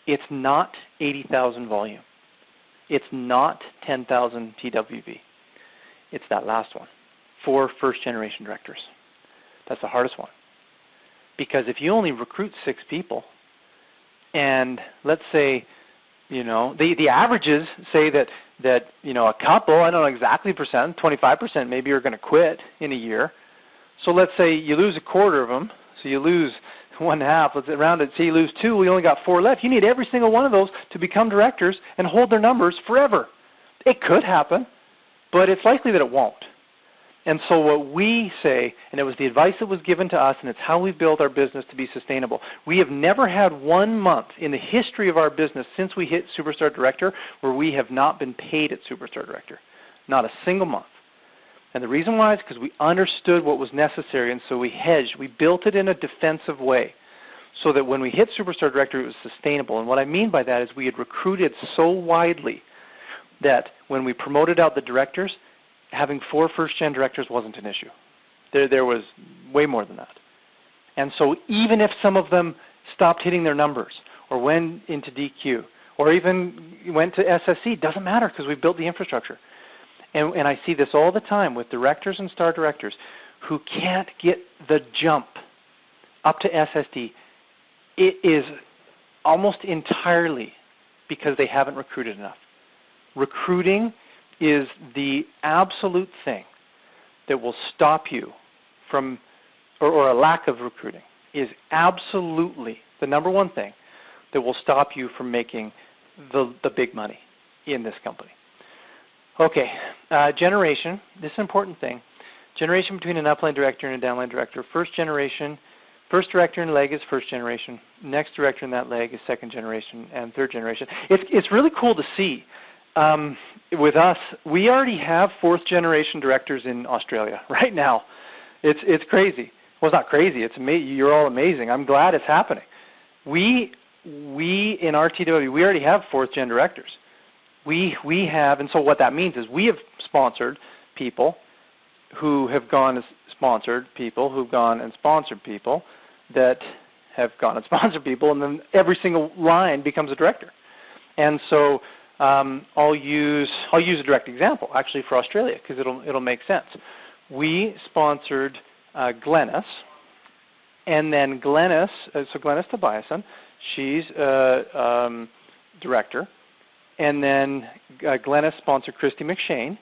It's not 80,000 volume. It's not 10,000 TWV. It's that last one, 4 first-generation directors. That's the hardest one. Because if you only recruit 6 people, and let's say, the averages say that a couple, I don't know exactly percent, 25% maybe are going to quit in a year. So let's say you lose a quarter of them, so you lose 1/2, let's round it, say you lose 2, we only got 4 left. You need every single one of those to become directors and hold their numbers forever. It could happen, but it's likely that it won't. And so what we say, and it was the advice that was given to us, and it's how we've built our business to be sustainable. We have never had 1 month in the history of our business since we hit Superstar Director where we have not been paid at Superstar Director. Not a single month. And the reason why is because we understood what was necessary, and so we hedged. We built it in a defensive way so that when we hit Superstar Director, it was sustainable. And what I mean by that is we had recruited so widely that when we promoted out the directors, having 4 first-gen directors wasn't an issue. There was way more than that. And so even if some of them stopped hitting their numbers or went into DQ or even went to SSC, doesn't matter because we built the infrastructure. And I see this all the time with directors and star directors who can't get the jump up to SSD. It is almost entirely because they haven't recruited enough. Recruiting is the absolute thing that will stop you from, or a lack of recruiting, is absolutely the number one thing that will stop you from making the big money in this company. Okay, generation, this is an important thing. Generation between an upline director and a downline director. First director in leg is first generation. Next director in that leg is second generation and third generation. It's really cool to see. With us, we already have 4th generation directors in Australia right now. It's crazy. Well, it's not crazy. It's amazing. You're all amazing. I'm glad it's happening. We in RTW, we already have 4th gen directors. We have, and so what that means is we have sponsored people who have gone and sponsored people who've gone and sponsored people that have gone and sponsored people, and then every single line becomes a director. And so I'll use a direct example actually for Australia because it'll make sense. We sponsored Glennis, and then Glennis Tobiasen, she's a director, and then Glennis sponsored Christy McShane,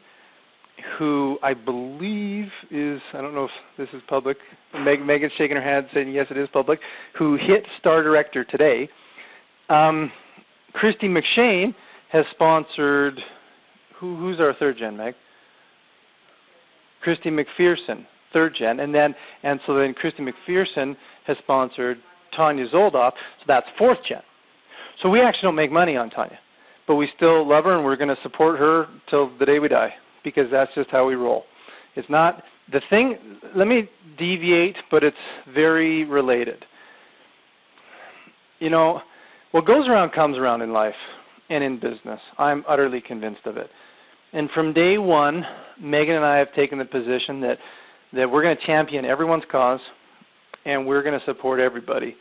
who I believe is, I don't know if this is public, Megan's shaking her head saying yes it is public, who hit Star Director today. Christy McShane has sponsored, who's our 3rd gen, Meg? Christy McPherson, 3rd gen, and so then Christy McPherson has sponsored Tanya Zoldoff, so that's 4th gen. So we actually don't make money on Tanya, but we still love her and we're going to support her till the day we die because that's just how we roll. It's not the thing. Let me deviate, but it's very related. You know, what goes around comes around in life and in business. I'm utterly convinced of it. And from day one, Megan and I have taken the position that we're going to champion everyone's cause and we're going to support everybody.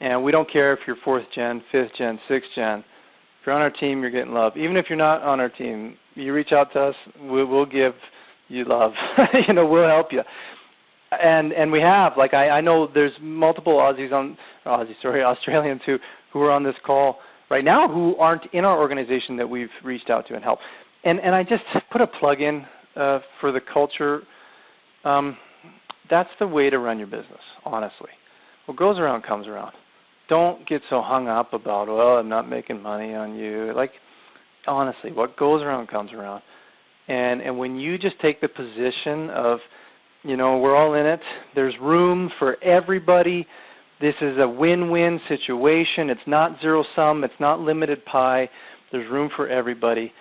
And we don't care if you're 4th gen, 5th gen, 6th gen. If you're on our team, you're getting love. Even if you're not on our team, you reach out to us, we'll give you love. You know, we'll help you. And we have, like I know there's multiple Australians who are on this call right now who aren't in our organization that we've reached out to and helped. And I just put a plug in for the culture. That's the way to run your business, honestly. What goes around comes around. Don't get so hung up about, well, I'm not making money on you. Like, honestly, what goes around comes around. And when you just take the position of, you know, we're all in it, there's room for everybody. This is a win-win situation. It's not zero-sum. It's not limited pie. There's room for everybody.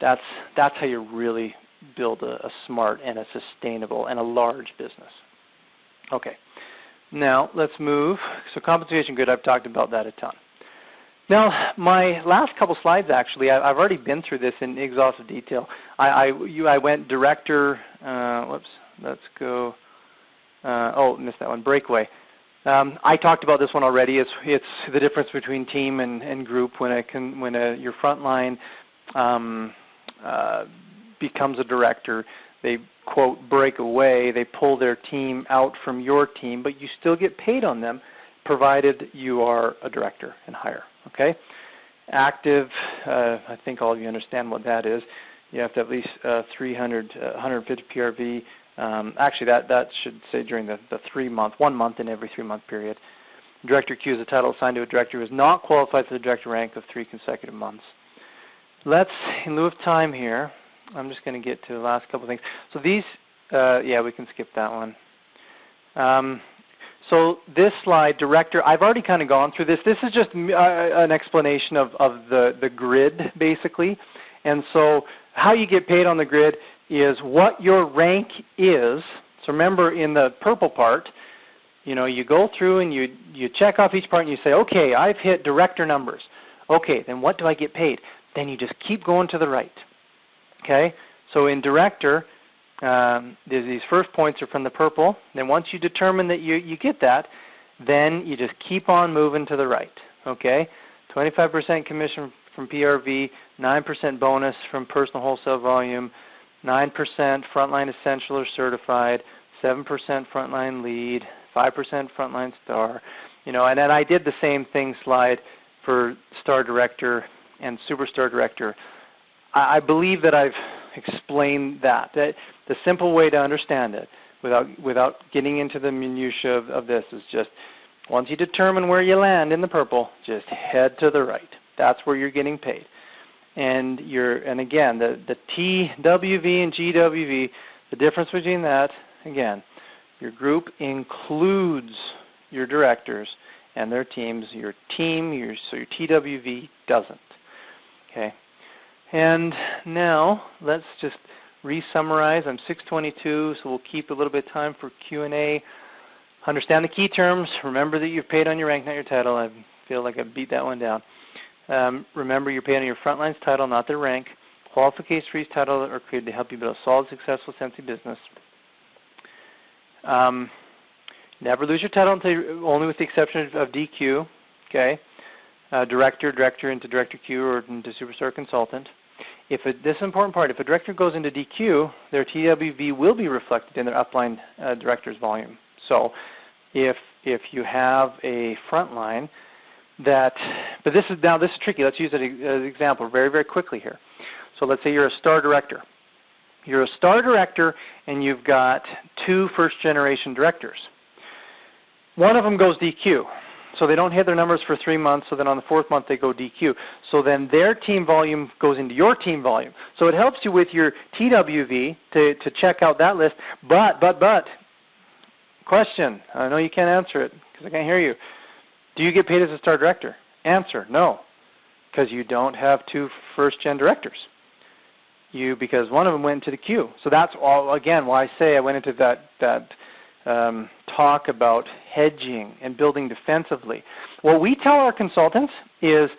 That's how you really build a smart and a sustainable and a large business. Okay. Now, let's move. So compensation good, I've talked about that a ton. Now, my last couple slides, actually, I've already been through this in exhaustive detail. I went director, whoops, let's go, missed that one, breakaway. I talked about this one already. It's the difference between team and group. When your frontline becomes a director, they, quote, break away. They pull their team out from your team, but you still get paid on them, provided you are a director and higher. Okay. Active. I think all of you understand what that is. You have to have at least 150 PRV. Actually, that should say during the 3-month, 1 month in every 3-month period. Director Q is a title assigned to a director who is not qualified for the director rank of 3 consecutive months. Let's, in lieu of time here, I'm just going to get to the last couple of things. So these, yeah, we can skip that one. So this slide, director, I've already kind of gone through this. This is just an explanation of the grid, basically. And so how you get paid on the grid is what your rank is. So remember, in the purple part, you know, you go through and you check off each part and you say, okay, I've hit director numbers. Okay, then what do I get paid? Then you just keep going to the right. Okay, so in director, these first points are from the purple. Then once you determine that you get that, then you just keep on moving to the right. Okay, 25% commission from PRV, 9% bonus from personal wholesale volume, 9% frontline essential or certified, 7% frontline lead, 5% frontline star. You know, and then I did the same thing slide for star director and superstar director. I believe that I've explained that. The simple way to understand it, without getting into the minutiae of this, is just once you determine where you land in the purple, just head to the right. That's where you're getting paid. And again, the TWV and GWV, the difference between that, again, your group includes your directors and their teams. Your team, so your TWV doesn't. Okay. And now let's just re-summarize. I'm 6:22, so we'll keep a little bit of time for Q&A. Understand the key terms. Remember that you're paid on your rank, not your title. I feel like I beat that one down. Remember, you're paid on your frontline's title, not their rank. Qualifications for each title are created to help you build a solid, successful Sensei business. Never lose your title until only with the exception of DQ. Okay, director into director Q or into superstar consultant. This is an important part. If a director goes into DQ, their TWV will be reflected in their upline director's volume. So, if you have a frontline that, but this is tricky. Let's use it as an example very, very quickly here. So let's say you're a star director. You're a star director and you've got 2 first-generation directors. One of them goes DQ. So they don't hit their numbers for 3 months, so then on the 4th month they go DQ. So then their team volume goes into your team volume. So it helps you with your TWV to check out that list. But, question, I know you can't answer it because I can't hear you. Do you get paid as a star director? Answer, no, because you don't have 2 first-gen directors. Because one of them went into the queue. So that's all, again, why I say I went into that talk about hedging and building defensively. What we tell our consultants is,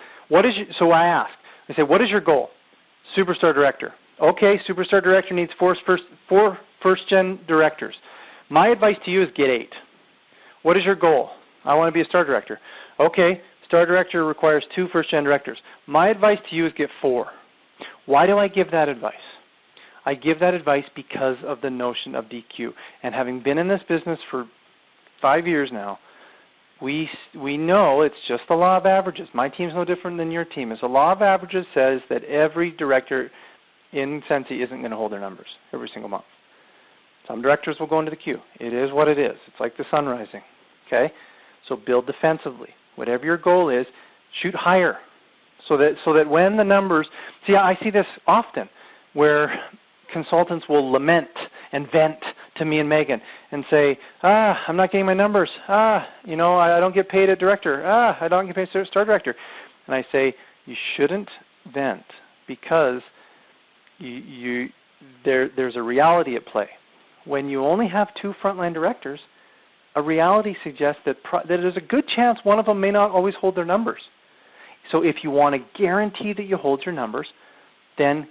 so I ask, I say, what is your goal? Superstar director. Okay, superstar director needs 4 first-gen directors. My advice to you is get 8. What is your goal? I want to be a star director. Okay, star director requires 2 first-gen directors. My advice to you is get 4. Why do I give that advice? I give that advice because of the notion of DQ. And having been in this business for 5 years now, we know it's just the law of averages. My team's no different than your team. It's the law of averages says that every director in Sensei isn't going to hold their numbers every single month. Some directors will go into the queue. It is what it is. It's like the sun rising. Okay? So build defensively. Whatever your goal is, shoot higher. So that when the numbers, I see this often where consultants will lament and vent to me and Megan and say, I'm not getting my numbers. I don't get paid a director. I don't get paid a star director. And I say, you shouldn't vent because there's a reality at play. When you only have 2 frontline directors, a reality suggests that there's a good chance one of them may not always hold their numbers. So if you want to guarantee that you hold your numbers, then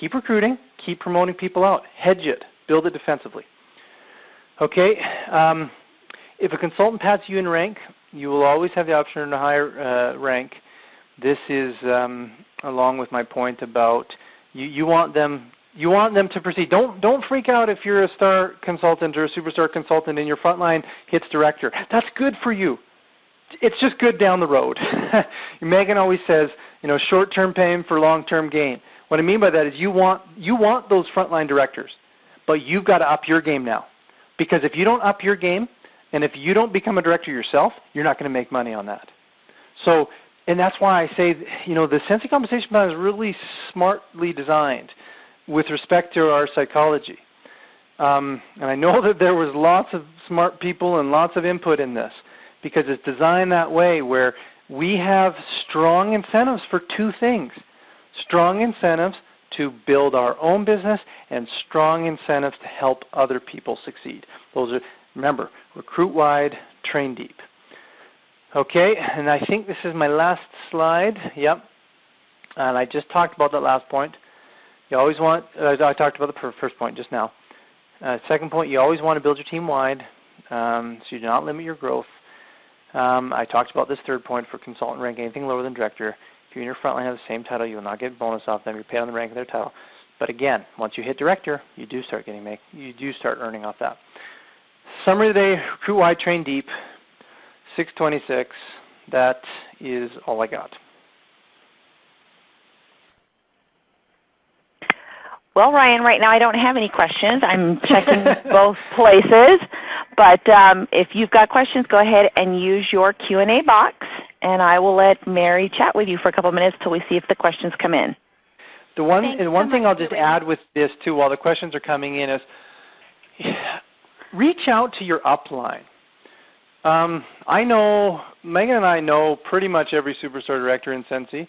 keep recruiting, keep promoting people out, hedge it, build it defensively. Okay, if a consultant pats you in rank, you will always have the option to higher rank. This is along with my point about you want them to proceed. Don't freak out if you're a star consultant or a superstar consultant and your frontline hits director. That's good for you. It's just good down the road. Megan always says, short-term pain for long-term gain. What I mean by that is you want those frontline directors, but you've got to up your game now. Because if you don't up your game, and if you don't become a director yourself, you're not going to make money on that. So, and that's why I say, the Sensei compensation plan is really smartly designed with respect to our psychology. And I know that there was lots of smart people and lots of input in this, because it's designed that way where we have strong incentives for two things. Strong incentives to build our own business and strong incentives to help other people succeed. Those are, remember, recruit wide, train deep. Okay, and I think this is my last slide. Yep. And I just talked about that last point. You always want, I talked about the first point just now. Second point, you always want to build your team wide so you do not limit your growth. I talked about this third point for consultant rank, anything lower than director. If you and your frontline have the same title, you will not get bonus off them. You're paid on the rank of their title. But again, once you hit director, you do start earning off that. Summary of the day: recruit wide, train deep. 626. That is all I got. Well, Ryan, right now I don't have any questions. I'm checking both places. But if you've got questions, go ahead and use your Q&A box, and I will let Mary chat with you for a couple of minutes till we see if the questions come in. The one thing I'll just add with this, too, while the questions are coming in is reach out to your upline. I know, Megan and I know pretty much every superstar director in Sensei,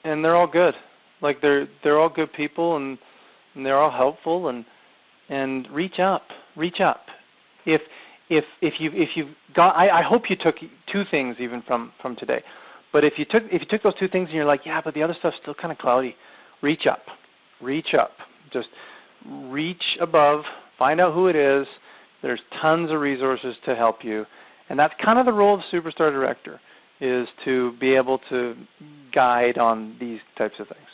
and they're all good. Like, they're all good people, and they're all helpful, and reach up. If you've got, I hope you took two things even from today. But if you took those two things and you're like, yeah, but the other stuff's still kind of cloudy, reach up. Just reach above, find out who it is. There's tons of resources to help you. And that's kind of the role of superstar director, is to be able to guide on these types of things.